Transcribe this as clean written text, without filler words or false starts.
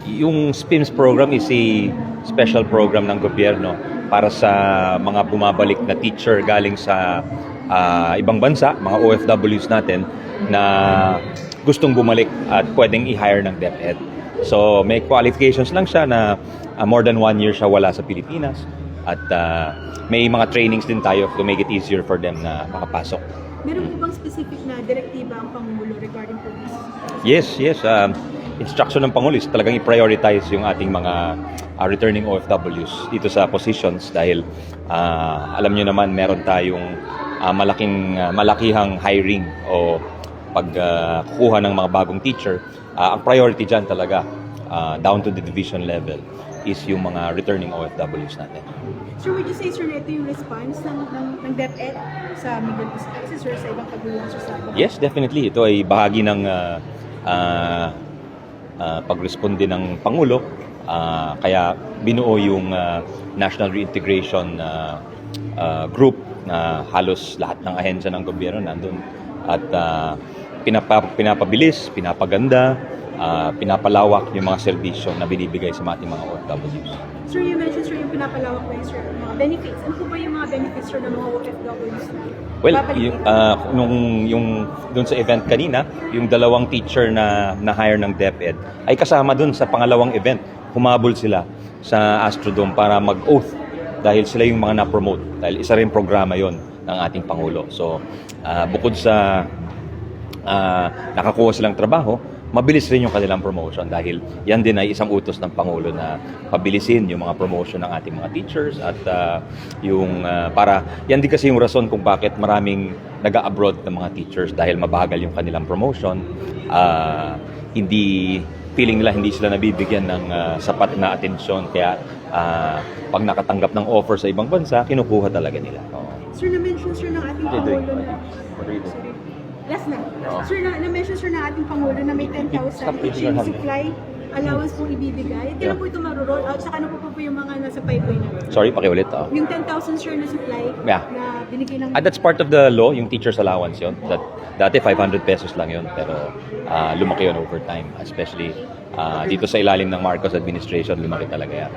Yung SPIMS program is a special program ng gobyerno para sa mga bumabalik na teacher galing sa ibang bansa, mga OFWs natin na gustong bumalik at pwedeng i-hire ng DepEd. So may qualifications lang siya na more than 1 year siya wala sa Pilipinas at may mga trainings din tayo to make it easier for them na makapasok. Meron po bang specific na direktiba ang Pangulo regarding po this? Yes. Instruction ng Pangulo is talagang i-prioritize yung ating mga returning OFWs dito sa positions dahil alam nyo naman meron tayong malakihang hiring o pagkukuha ng mga bagong teacher. Ang priority dyan talaga down to the division level is yung mga returning OFWs natin. Sir, would you say, sir, na ito yung response ng DepEd sa Middle East crisis or sa ibang pagulong sa Sabah? Yes, definitely. Ito ay bahagi ng pagresponde ng Pangulo. Kaya binuo yung National Reintegration Group na halos lahat ng ahensya ng gobyerno nandun. At pinapabilis, pinapaganda, pinapalawak yung mga serbisyo na binibigay sa ating mga OFWs. Sir, you mentioned, sir, yung pinapalawak na yung, sir, mga benefits. Ano po ba yung mga benefits, sir, ng mga OFWs na? Well, yung doon sa event kanina, yung dalawang teacher na hire ng DepEd ay kasama doon sa pangalawang event. Humabol sila sa Astrodome para mag-oath dahil sila yung mga na-promote. Dahil isa rin programa yon ng ating Pangulo. So, bukod sa nakakuha silang trabaho, mabilis rin yung kanilang promotion dahil yan din ay isang utos ng Pangulo na pabilisin yung mga promotion ng ating mga teachers at para yan din kasi yung rason kung bakit maraming nag-abroad ng mga teachers dahil mabagal yung kanilang promotion. Feeling nila hindi sila nabibigyan ng sapat na atensyon kaya pag nakatanggap ng offer sa ibang bansa, kinukuha talaga nila. Sir, na-mention, sir, ng ating Pangulo na... Last na. Sir, na-mention, sir, ng ating Pangulo na may 10,000 teaching supply allowance pong ibibigay. Kailan po ito maru-roll out? Saka ano po yung mga nasa pipeline na? Sorry, pakiulit. Yung 10,000, sir, na supply Yeah. na binigay ng... That's part of the law, yung teacher's allowance yun. Dati 500 pesos lang yun, pero lumaki yun over time. Especially dito sa ilalim ng Marcos administration, lumaki talaga yan.